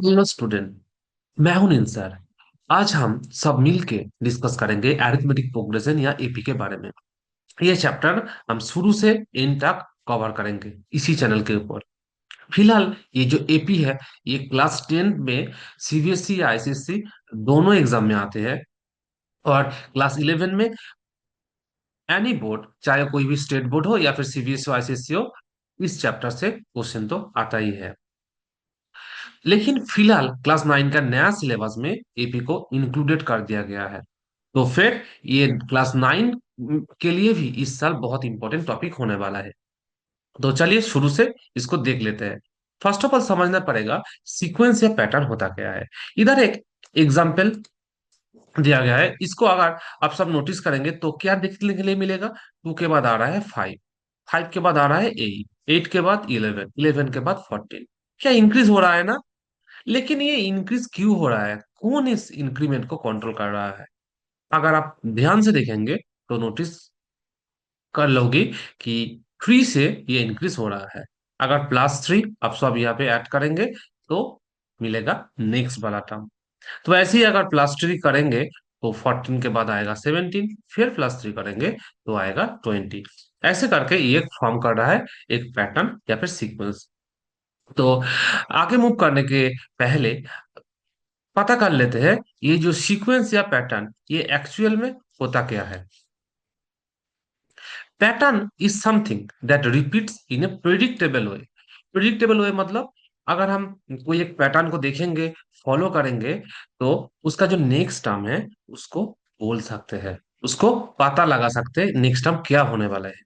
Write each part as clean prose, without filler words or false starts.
Hello student. मैं हूं निंसर। आज हम सब मिल के डिस्कस करेंगे अरिथमेटिक प्रोग्रेशन या एपी के बारे में। ये चैप्टर हम शुरू से एंड तक कवर करेंगे इसी चैनल के ऊपर। फिलहाल ये जो एपी है, ये क्लास 10 में सीबीएसई या आईसीएसई दोनों एग्जाम में आते हैं। और क्लास 11 में एनी बोर्ड, चाहे कोई भी स्टेट बोर्ड हो या फिर सीबीएसई हो आईसीएसई हो, इस चैप्टर से क्वेश्चन तो आता ही है। लेकिन फिलहाल क्लास 9 का नया सिलेबस में एपी को इंक्लूडेड कर दिया गया है। तो फिर ये क्लास 9 के लिए भी इस साल बहुत इंपॉर्टेंट टॉपिक होने वाला है। तो चलिए शुरू से इसको देख लेते हैं। फर्स्ट ऑफ ऑल समझना पड़ेगा सीक्वेंस या पैटर्न होता क्या है। इधर एक एग्जाम्पल दिया गया है, इसको अगर आप सब नोटिस करेंगे तो क्या देखने के लिए मिलेगा। 2 के बाद आ रहा है 5, 5 के बाद आ रहा है 8, 8 के बाद 11, 11 के बाद 14। क्या इंक्रीज हो रहा है ना। लेकिन ये इंक्रीज क्यों हो रहा है, कौन इस इंक्रीमेंट को कंट्रोल कर रहा है। अगर आप ध्यान से देखेंगे तो नोटिस कर लोगे कि 3 से ये इंक्रीज हो रहा है। अगर +3 आप सब यहाँ पे ऐड करेंगे तो मिलेगा नेक्स्ट वाला टर्म। तो ऐसे ही अगर +3 करेंगे तो 14 के बाद आएगा 17, फिर +3 करेंगे तो आएगा 20। ऐसे करके ये फॉर्म कर रहा है एक पैटर्न या फिर सीक्वेंस। तो आगे मूव करने के पहले पता कर लेते हैं ये जो सीक्वेंस या पैटर्न ये एक्चुअल में होता क्या है। Pattern is something that repeats in a predictable way. Predictable way मतलब अगर हम कोई एक पैटर्न को देखेंगे, फॉलो करेंगे, तो उसका जो नेक्स्ट टर्म है उसको बोल सकते हैं, उसको पता लगा सकते हैं नेक्स्ट टर्म क्या होने वाला है।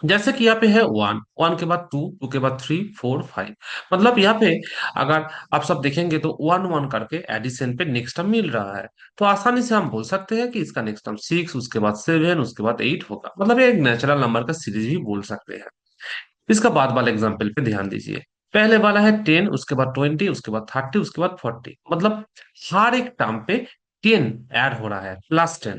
जैसे कि यहाँ पे है 1, 1 के बाद 2, 2 के बाद 3, 4, 5। मतलब यहाँ पे अगर आप सब देखेंगे तो 1 1 करके एडिशन पे नेक्स्ट टर्म मिल रहा है। तो आसानी से हम बोल सकते हैं कि इसका नेक्स्ट टर्म 6, उसके बाद 7, उसके बाद 8 होगा। मतलब ये एक नेचुरल नंबर का सीरीज भी बोल सकते हैं। इसका बाद वाले एग्जाम्पल पे ध्यान दीजिए। पहले वाला है 10, उसके बाद 20, उसके बाद 30, उसके बाद 40। मतलब हर एक टर्म पे 10 ऐड हो रहा है, +10।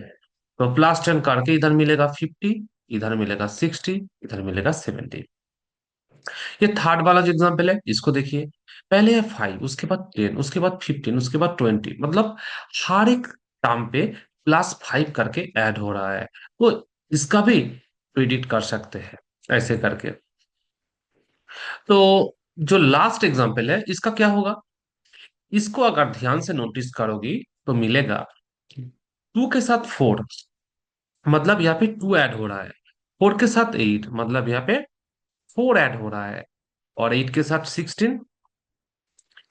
तो +10 करके इधर मिलेगा 50, इधर मिलेगा 60, इधर मिलेगा 70। ये थर्ड वाला जो एग्जाम्पल है इसको देखिए। पहले है 5, उसके बाद 10, उसके बाद 15, उसके बाद 20। मतलब हर एक टर्म पे +5 करके ऐड हो रहा है। तो इसका भी प्रिडिक्ट कर सकते हैं ऐसे करके। तो जो लास्ट एग्जाम्पल है इसका क्या होगा, इसको अगर ध्यान से नोटिस करोगी तो मिलेगा 2 के साथ 4, मतलब यहाँ पे 2 ऐड हो रहा है। 4 के साथ 8, मतलब यहाँ पे 4 ऐड हो रहा है। और 8 के साथ 16,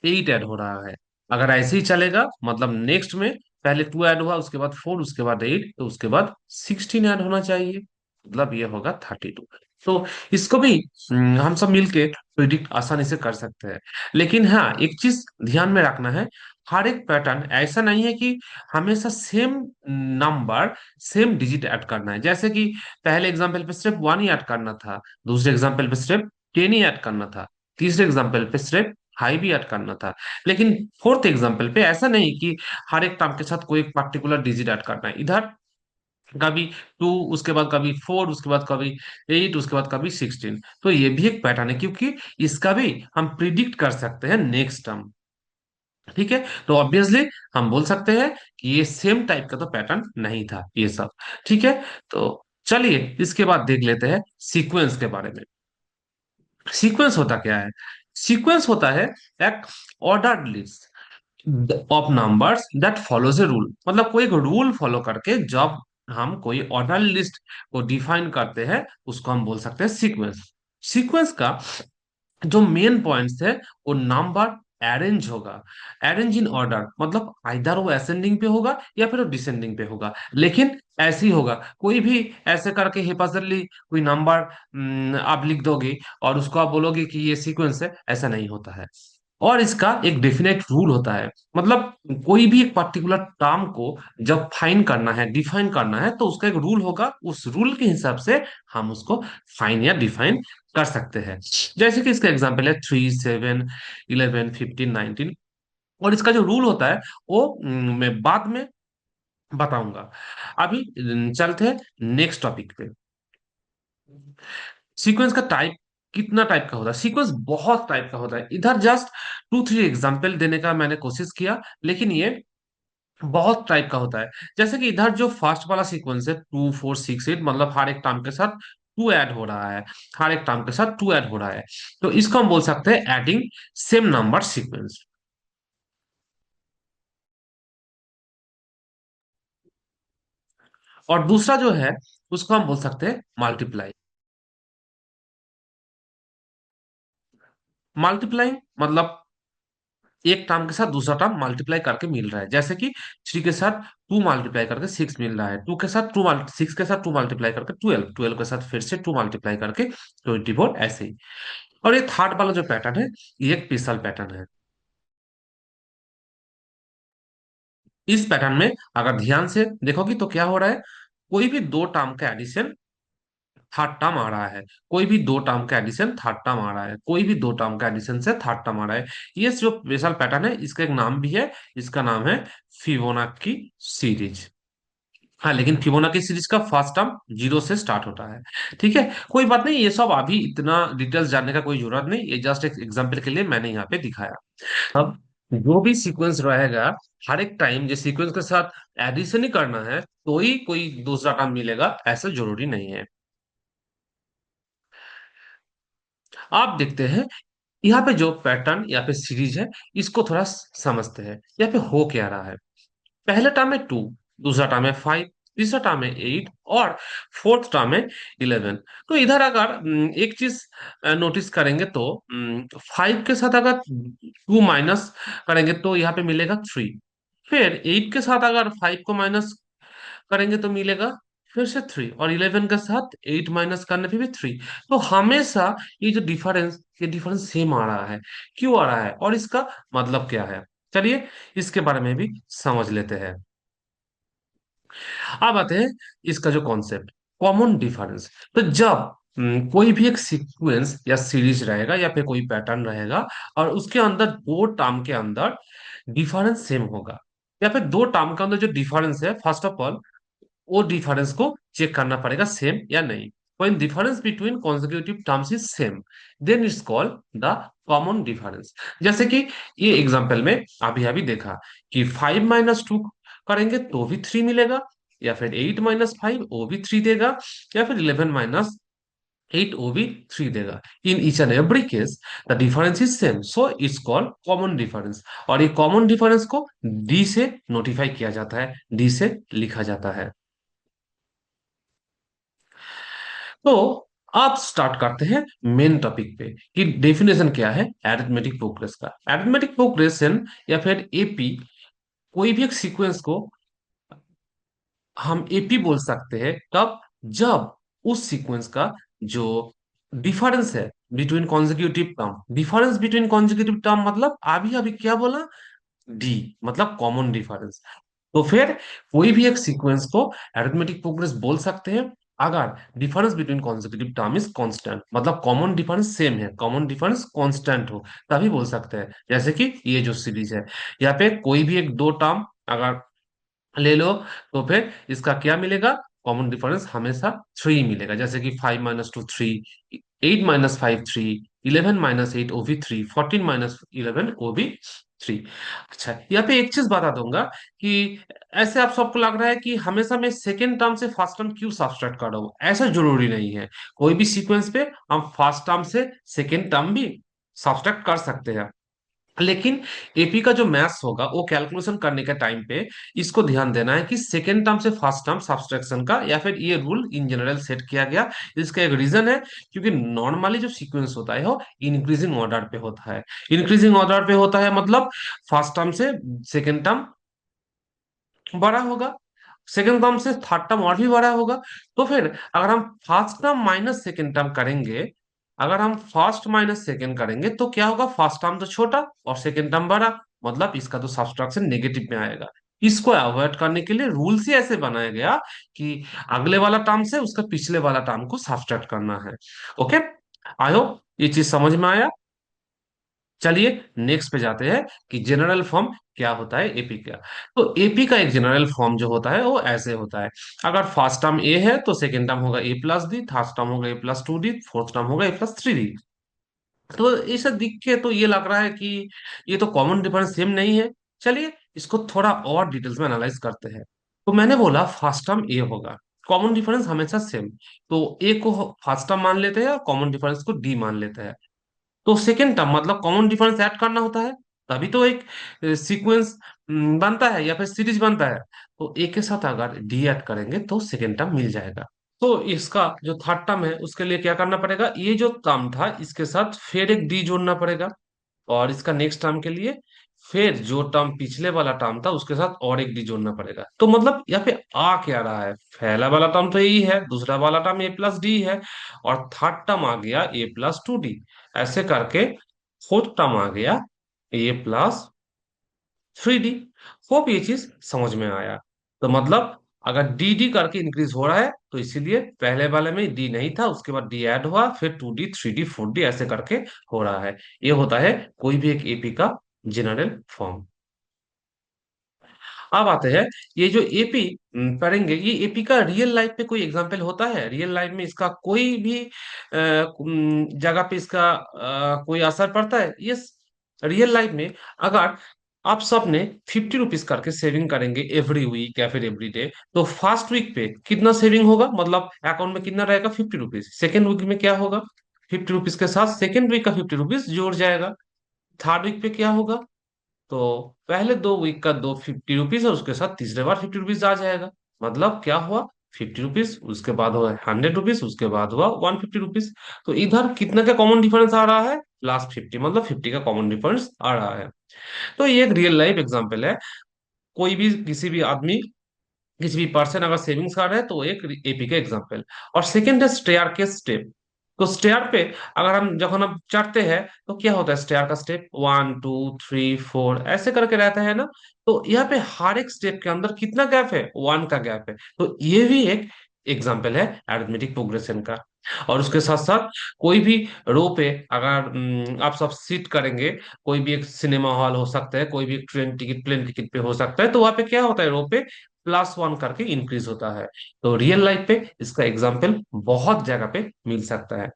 8 ऐड हो रहा है। अगर ऐसे ही चलेगा मतलब नेक्स्ट में पहले 2 ऐड हुआ, उसके बाद 4, उसके बाद 8, तो उसके बाद 16 ऐड होना चाहिए। मतलब ये होगा 32। तो इसको भी हम सब मिलके प्रिडिक्ट आसानी से कर सकते हैं। लेकिन हाँ, एक चीज ध्यान में रखना है, हर एक पैटर्न ऐसा नहीं है कि हमेशा same number, same digit add करना है। जैसे कि पहले एग्जांपल पे सिर्फ 1 ही ऐड करना था, दूसरे एग्जांपल पे सिर्फ 10 ही ऐड करना था, तीसरे एग्जांपल पे सिर्फ हाई भी ऐड करना था। लेकिन फोर्थ एग्जांपल पे ऐसा नहीं कि हर एक टर्म के साथ कोई पर्टिकुलर डिजिट ऐड करना है। इधर कभी 2, उसके बाद कभी 4, उसके बाद कभी 8, उसके बाद कभी 16। तो ये भी एक पैटर्न है क्योंकि इसका भी हम प्रिडिक्ट कर सकते हैं नेक्स्ट टर्म। ठीक है, तो ऑब्वियसली हम बोल सकते हैं कि ये सेम टाइप का तो पैटर्न नहीं था ये सब। ठीक है, तो चलिए इसके बाद देख लेते हैं सीक्वेंस के बारे में। सीक्वेंस होता क्या है। सीक्वेंस होता है एक ordered list of numbers that follows a rule. मतलब कोई एक रूल फॉलो करके जब हम कोई ऑर्डर लिस्ट को डिफाइन करते हैं उसको हम बोल सकते हैं सीक्वेंस। सीक्वेंस का जो मेन पॉइंट्स है वो नंबर अरेंज होगा, अरेंज इन ऑर्डर। मतलब आइदर वो असेंडिंग पे होगा या फिर वो डिसेंडिंग पे होगा। लेकिन ऐसे ही होगा, कोई भी ऐसे करके हेपाजली कोई नंबर आप लिख दोगे और उसको आप बोलोगे कि ये सीक्वेंस है, ऐसा नहीं होता है। और इसका एक डेफिनेट रूल होता है। मतलब कोई भी एक पर्टिकुलर टर्म को जब फाइन करना है, डिफाइन करना है, तो उसका एक रूल होगा, उस रूल के हिसाब से हम उसको फाइन या डिफाइन कर सकते हैं। जैसे कि इसका एग्जांपल है 3, 7, 11, 15, 19। और इसका जो रूल होता है वो मैं बाद में बताऊंगा। अभी चलते हैं नेक्स्ट टॉपिक पे। सीक्वेंस का टाइप कितना टाइप का होता है, सीक्वेंस बहुत टाइप का होता है। इधर जस्ट 2-3 एग्जाम्पल देने का मैंने कोशिश किया, लेकिन ये बहुत टाइप का होता है। जैसे कि इधर जो फर्स्ट वाला सीक्वेंस है 2 4 6 8, मतलब हर एक टर्म के साथ टू ऐड हो रहा है, हर एक टर्म के साथ टू ऐड हो रहा है, तो इसको हम बोल सकते हैं एडिंग सेम नंबर सीक्वेंस। और दूसरा जो है उसको हम बोल सकते हैं मल्टीप्लाई। मल्टीप्लाइंग मतलब एक टर्म के साथ दूसरा टर्म मल्टीप्लाई करके मिल रहा है, जैसे कि 3 के साथ 2 मल्टीप्लाई करके 6 मिल रहा है, 2 के साथ 6 के साथ 2 मल्टीप्लाई करके 12, 12 के साथ फिर से 2 मल्टीप्लाई करके 24, ऐसे ही। और ये थर्ड वाला जो पैटर्न है, ये एक पिसल पैटर्न है। इस पैटर्न में अगर ध्यान से देखोगी तो क्या हो रहा है, कोई भी दो टर्म का एडिशन थर्ड टर्म आ रहा है, कोई भी दो टर्म का एडिशन थर्ड टर्म आ रहा है, कोई भी दो टर्म का एडिशन से थर्ड टर्म आ रहा है। ये जो स्पेशल पैटर्न है इसका एक नाम भी है, इसका नाम है फिबोनाची सीरीज। हाँ, लेकिन फिबोनाची सीरीज का फर्स्ट टर्म 0 से स्टार्ट होता है। ठीक है, कोई बात नहीं, ये सब अभी इतना डिटेल्स जानने का कोई जरूरत नहीं, ये जस्ट एक एग्जाम्पल के लिए मैंने यहाँ पे दिखाया। अब जो भी सीक्वेंस रहेगा, हर एक टाइम जो सीक्वेंस के साथ एडिशन ही करना है तो ही कोई दूसरा टर्म मिलेगा, ऐसा जरूरी नहीं है। आप देखते हैं यहाँ पे जो पैटर्न या पे सीरीज है, इसको थोड़ा समझते हैं यहाँ पे हो क्या रहा है। पहले टर्म है 2, दूसरा टर्म है 5, तीसरा टर्म है 8, और फोर्थ टर्म है 11। तो इधर अगर एक चीज नोटिस करेंगे तो 5 के साथ अगर 2 माइनस करेंगे तो यहाँ पे मिलेगा 3। फिर 8 के साथ अगर 5 को माइनस करेंगे तो मिलेगा फिर से 3, और 11 के साथ 8 माइनस करने पे भी 3। तो हमेशा ये जो डिफरेंस, ये डिफरेंस सेम आ रहा है। क्यों आ रहा है और इसका मतलब क्या है, चलिए इसके बारे में भी समझ लेते हैं। अब आते हैं इसका जो कॉन्सेप्ट, कॉमन डिफरेंस। तो जब कोई भी एक सीक्वेंस या सीरीज रहेगा या फिर कोई पैटर्न रहेगा, और उसके अंदर दो टर्म के अंदर डिफरेंस सेम होगा, या फिर दो टर्म के अंदर जो डिफरेंस है, फर्स्ट ऑफ ऑल वो डिफरेंस को चेक करना पड़ेगा सेम या नहीं। When difference between consecutive terms is same, then it's called the common difference। जैसे कि ये एग्जांपल में अभी अभी देखा कि 5 - 2 करेंगे तो भी 3 मिलेगा, या फिर 8 - 5 वो भी 3 देगा, या फिर 11 - 8 वो भी 3 देगा। In each and every case the difference is same, so it's called common difference. और ये कॉमन डिफरेंस को डी से नोटिफाई किया जाता है, डी से लिखा जाता है। तो आप स्टार्ट करते हैं मेन टॉपिक पे कि डेफिनेशन क्या है अरिथमेटिक प्रोग्रेस का। अरिथमेटिक प्रोग्रेशन या फिर एपी, कोई भी एक सीक्वेंस को हम एपी बोल सकते हैं कब, जब उस सीक्वेंस का जो डिफरेंस है between consecutive term, difference between consecutive term मतलब अभी अभी क्या बोला, डी, मतलब कॉमन डिफरेंस। तो फिर कोई भी एक सीक्वेंस को अरिथमेटिक प्रोग्रेस बोल सकते हैं अगर difference between consecutive term is constant, मतलब कॉमन डिफरेंस सेम है, कॉमन डिफरेंस कांस्टेंट हो, तभी बोल सकते हैं। जैसे कि ये जो सीरीज है, यहाँ पे कोई भी एक दो टर्म अगर ले लो तो फिर इसका क्या मिलेगा, कॉमन डिफरेंस हमेशा 3 मिलेगा। जैसे कि 5 - 2 3, 8 - 5 3, 11 - 8 वो भी 3, 14 - 11 वो भी 3। अच्छा, यहाँ पे एक चीज बता दूंगा कि ऐसे आप सबको लग रहा है कि हमेशा मैं सेकेंड टर्म से फर्स्ट टर्म क्यों सब्ट्रैक्ट कर रहा हूँ, ऐसा जरूरी नहीं है। कोई भी सीक्वेंस पे हम फर्स्ट टर्म से सेकेंड टर्म भी सब्ट्रैक्ट कर सकते हैं, लेकिन एपी का जो मैथ्स होगा वो कैलकुलेशन करने के टाइम पे इसको ध्यान देना है कि सेकेंड टर्म से फर्स्ट टर्म सब्सट्रैक्शन का, या फिर ये रूल इन जनरल सेट किया गया। इसका एक रीजन है, क्योंकि नॉर्मली जो सीक्वेंस होता है वो इंक्रीजिंग ऑर्डर पे होता है। इंक्रीजिंग ऑर्डर पे होता है मतलब फर्स्ट टर्म से सेकेंड टर्म बड़ा होगा, सेकेंड टर्म से थर्ड टर्म और भी बड़ा होगा। तो फिर अगर हम first term minus second term करेंगे, अगर हम फर्स्ट माइनस सेकेंड करेंगे तो क्या होगा, फर्स्ट टर्म तो छोटा और सेकेंड टर्म बड़ा, मतलब इसका तो सब्सट्रैक्शन नेगेटिव में आएगा। इसको अवॉइड करने के लिए रूल्स ही ऐसे बनाया गया कि अगले वाला टर्म से उसका पिछले वाला टर्म को सब्सट्रैक्ट करना है। ओके, आई होप ये चीज समझ में आया। चलिए नेक्स्ट पे जाते हैं कि जनरल फॉर्म क्या होता है एपी का। तो एपी का एक जनरल फॉर्म जो होता है वो ऐसे होता है। अगर फर्स्ट टर्म ए है तो सेकंड टर्म होगा a plus d, third term होगा a plus two d, fourth term होगा ए प्लस थ्री डी। तो ऐसा दिख के तो ये लग रहा है कि ये तो कॉमन डिफरेंस सेम नहीं है। चलिए इसको थोड़ा और डिटेल्स में एनालाइज करते हैं। तो मैंने बोला फर्स्ट टर्म ए होगा, कॉमन डिफरेंस हमेशा सेम। तो ए को फर्स्ट टर्म मान लेते हैं और कॉमन डिफरेंस को डी मान लेते हैं। तो सेकेंड टर्म मतलब कॉमन डिफरेंस ऐड करना होता है, तभी तो एक सीक्वेंस बनता है या फिर सीरीज बनता है। तो ए के साथ अगर डी ऐड करेंगे तो सेकेंड टर्म मिल जाएगा। तो इसका जो थर्ड टर्म है उसके लिए क्या करना पड़ेगा, ये जो टर्म था इसके साथ फिर एक डी जोड़ना पड़ेगा। और इसका नेक्स्ट टर्म के लिए फिर जो टर्म पिछले वाला टर्म था उसके साथ और एक डी जोड़ना पड़ेगा। तो मतलब यहाँ पे आ क्या रहा है, पहला वाला टर्म तो यही है, दूसरा वाला टर्म ए प्लस डी है, और थर्ड टर्म आ गया ए प्लस टू डी। ऐसे करके फोर्थ टर्म आ गया ए प्लस थ्री डी। होप ये चीज समझ में आया। तो मतलब अगर डी डी करके इंक्रीज हो रहा है तो इसीलिए पहले वाले में डी नहीं था, उसके बाद डी ऐड हुआ, फिर two D three D four D ऐसे करके हो रहा है। ये होता है कोई भी एक एपी का जनरल फॉर्म। अब आते हैं ये जो एपी पढ़ेंगे, ये एपी का रियल लाइफ पे कोई एग्जांपल होता है, रियल लाइफ में इसका कोई भी जगह पे इसका कोई असर पड़ता है। यस, रियल लाइफ में अगर आप सब ने 50 रुपीज करके सेविंग करेंगे एवरी वीक या फिर एवरी डे, तो फर्स्ट वीक पे कितना सेविंग होगा, मतलब अकाउंट में कितना रहेगा 50 रुपीज। सेकेंड वीक में क्या होगा, 50 रुपीज के साथ सेकेंड वीक का 50 रुपीज जोड़ जाएगा। थर्ड वीक पे क्या होगा, तो पहले 2 वीक का दो 50 रुपीज और उसके साथ तीसरे बार 50 रुपीज आ जाएगा। मतलब क्या हुआ, 50 रुपीज, उसके बाद हुआ 100 रुपीज, उसके बाद हुआ 150 रुपीज। तो इधर कितना का कॉमन डिफरेंस आ रहा है, लास्ट 50, मतलब 50 का कॉमन डिफरेंस आ रहा है। तो ये एक रियल लाइफ एग्जांपल है। कोई भी किसी भी आदमी किसी भी पर्सन अगर सेविंग्स कर रहा है तो एक एपी का एग्जांपल। और सेकंड है स्टेयर के स्टेप। तो स्टेयर पे अगर हम जब हम चढ़ते हैं तो क्या होता है, स्टेयर का स्टेप 1 2 3 4 ऐसे करके रहता है ना। तो यहाँ पे हर एक स्टेप के अंदर कितना गैप है, 1 का गैप है। तो ये भी एक एग्जाम्पल है अरिथमेटिक प्रोग्रेशन का। और उसके साथ साथ कोई भी रो पे अगर आप सब सीट करेंगे, कोई भी एक सिनेमा हॉल हो सकता है, कोई भी एक ट्रेन टिकट प्लेन टिकट पे हो सकता है, तो वहां पे क्या होता है, रो पे +1 करके इंक्रीज होता है। तो रियल लाइफ पे इसका एग्जाम्पल बहुत जगह पे मिल सकता है।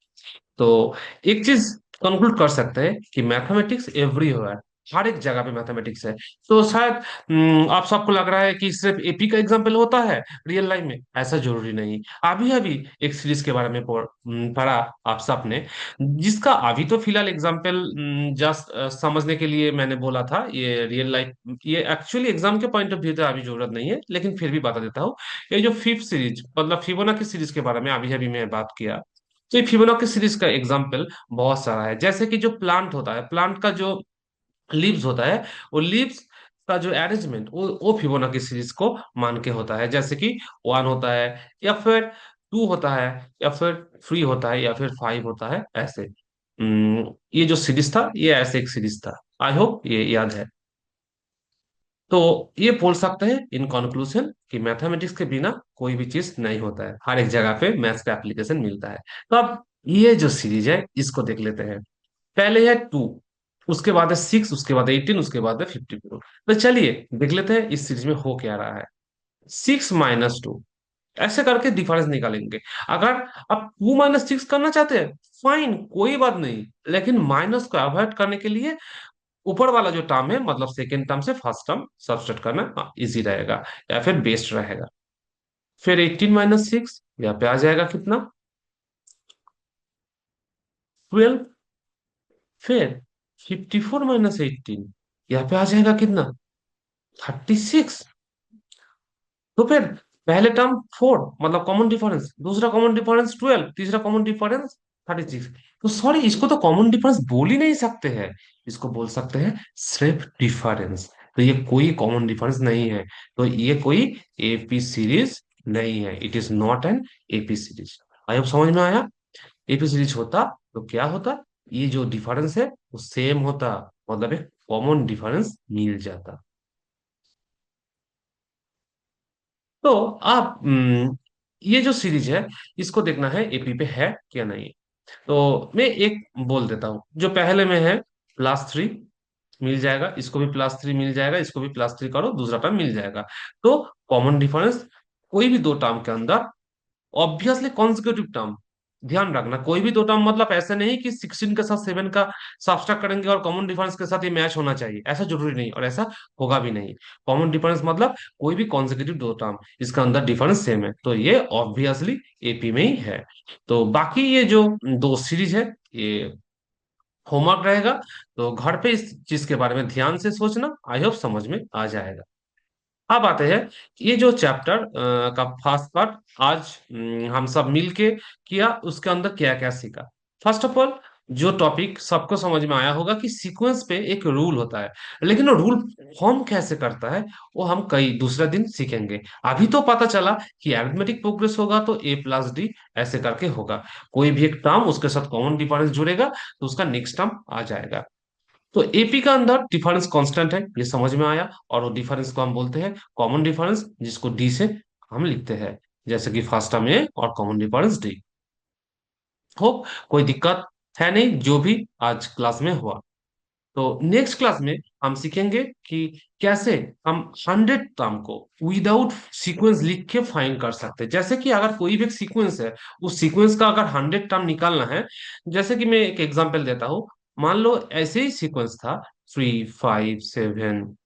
तो एक चीज कंक्लूड कर सकते हैं कि मैथमेटिक्स एवरीवेयर, हर एक जगह पे मैथमेटिक्स है। तो शायद आप सबको लग रहा है कि सिर्फ एपी का एग्जाम्पल होता है रियल लाइफ में, ऐसा जरूरी नहीं। अभी अभी एक सीरीज के बारे में पढ़ा आप सबने, जिसका अभी तो फिलहाल एग्जाम्पल जस्ट समझने के लिए मैंने बोला था, ये रियल लाइफ, ये एक्चुअली एग्जाम के पॉइंट ऑफ व्यू से अभी जरूरत नहीं है, लेकिन फिर भी बता देता हूँ। ये जो फिफ्थ सीरीज मतलब फिबोनाची सीरीज के बारे में अभी अभी मैं बात किया। तो ये फिबोनाची सीरीज का एग्जाम्पल बहुत सारा है। जैसे कि जो प्लांट होता है, प्लांट का जो लीव्स होता है, वो लीव्स का जो अरेंजमेंट वो फिबोनाची सीरीज को मान के होता है। जैसे कि 1 होता है, या फिर 2 होता है, या फिर 3 होता है, या फिर 5 होता है, ऐसे। ये जो सीरीज था ये ऐसे एक सीरीज था। आई होप ये याद है। तो ये बोल सकते हैं इन कंक्लूजन कि मैथमेटिक्स के बिना कोई भी चीज नहीं होता है, हर एक जगह पे मैथ्स का एप्लीकेशन मिलता है। तो अब ये जो सीरीज है इसको देख लेते हैं। पहले है 2, उसके बाद है 6, उसके बाद है 18, उसके बाद है 52। तो चलिए देख लेते हैं इस सीरीज में हो क्या रहा है। 6 - 2 ऐसे करके डिफरेंस निकालेंगे। अगर आप 2 - 6 करना चाहते हैं, फाइन, कोई बात नहीं। लेकिन माइनस को अवॉइड करने के लिए ऊपर वाला जो टर्म है, मतलब सेकेंड टर्म से फर्स्ट टर्म सब्सट्रैक्ट करना इजी रहेगा या फिर बेस्ट रहेगा। फिर 18 - 6 यहाँ पे आ जाएगा कितना, 12। फिर 54 - 18 यहाँ पे आ जाएगा कितना, 36। तो फिर पहले टर्म 4 मतलब कॉमन डिफरेंस, दूसरा कॉमन डिफरेंस 12, तीसरा कॉमन डिफरेंस 36। तो सॉरी, इसको तो कॉमन डिफरेंस बोल ही नहीं सकते हैं, इसको बोल सकते हैं सिर्फ डिफरेंस। तो ये कोई कॉमन डिफरेंस नहीं है। तो ये कोई एपी सीरीज नहीं है, it is not an AP series. I hope समझ में आया। एपी सीरीज होता तो क्या होता, ये जो डिफरेंस है वो सेम होता, मतलब एक कॉमन डिफरेंस मिल जाता। तो आप ये जो सीरीज है इसको देखना है एपी पे है क्या नहीं। तो मैं एक बोल देता हूँ जो पहले में है, +3 मिल जाएगा, इसको भी +3 मिल जाएगा, इसको भी +3 करो, दूसरा टर्म मिल जाएगा। तो कॉमन डिफरेंस कोई भी दो टर्म के अंदर, ऑब्वियसली कॉन्जिक्यूटिव टर्म, ध्यान रखना कोई भी दो टर्म, मतलब ऐसा नहीं कि 16 के साथ 7 का सब्ट्रैक्ट करेंगे और कॉमन डिफरेंस के साथ ये मैच होना चाहिए, ऐसा जरूरी नहीं और ऐसा होगा भी नहीं। कॉमन डिफरेंस मतलब कोई भी कॉन्जिक्यूटिव दो टर्म, इसका अंदर डिफरेंस सेम है, तो ये ऑब्वियसली एपी में ही है। तो बाकी ये जो दो सीरीज है, ये होमवर्क रहेगा, तो घर पे इस चीज के बारे में ध्यान से सोचना, आई होप समझ में आ जाएगा। अब आते हैं, ये जो चैप्टर का फर्स्ट पार्ट आज हम सब मिलके किया, उसके अंदर क्या क्या सीखा। फर्स्ट ऑफ ऑल, जो टॉपिक सबको समझ में आया होगा कि सीक्वेंस पे एक रूल होता है, लेकिन वो रूल फॉर्म कैसे करता है वो हम कई दूसरे दिन सीखेंगे। अभी तो पता चला कि अरिथमेटिक प्रोग्रेस होगा तो a+d ऐसे करके होगा, कोई भी एक टर्म उसके साथ कॉमन डिफरेंस जुड़ेगा तो उसका नेक्स्ट टर्म आ जाएगा। तो एपी का अंदर डिफरेंस कांस्टेंट है, ये समझ में आया, और वो डिफरेंस को हम बोलते हैं कॉमन डिफरेंस, जिसको डी से हम लिखते हैं, जैसे कि फर्स्ट टर्म ए और कॉमन डिफरेंस डी। होप कोई दिक्कत है नहीं जो भी आज क्लास में हुआ। तो नेक्स्ट क्लास में हम सीखेंगे कि कैसे हम 100 टर्म को विदाउट सीक्वेंस लिख के फाइंड कर सकते हैं। जैसे कि अगर कोई भी एक सीक्वेंस है, उस सीक्वेंस का अगर 100 टर्म निकालना है, जैसे कि मैं एक एग्जांपल देता हूँ। मान लो ऐसे ही सीक्वेंस था 3, 5, 7,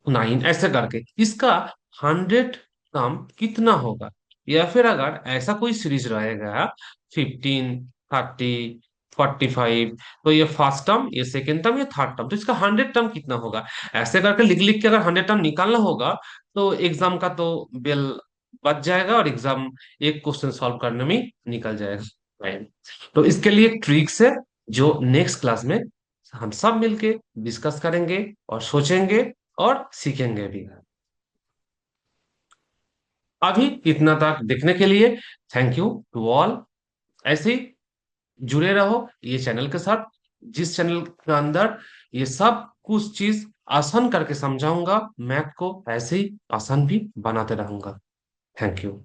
9 ऐसे करके, इसका 100 टर्म कितना होगा? या फिर अगर ऐसा कोई सीरीज रहेगा 15, 30, 45, तो ये फर्स्ट टर्म, ये सेकेंड टर्म, ये थर्ड टर्म, तो इसका 100 टर्म कितना होगा? ऐसे करके लिख लिख के अगर 100 टर्म निकालना होगा, तो एग्जाम का तो बेल बच जाएगा और एग्जाम एक क्वेश्चन सॉल्व करने में ही निकल जाएगा टाइम। तो इसके लिए एक ट्रिक्स है, जो नेक्स्ट क्लास में हम सब मिलके डिस्कस करेंगे और सोचेंगे और सीखेंगे भी। अभी इतना तक देखने के लिए थैंक यू टू ऑल। ऐसे ही जुड़े रहो ये चैनल के साथ, जिस चैनल के अंदर ये सब कुछ चीज आसान करके समझाऊंगा, मैथ को ऐसे ही आसान भी बनाते रहूंगा। Thank you.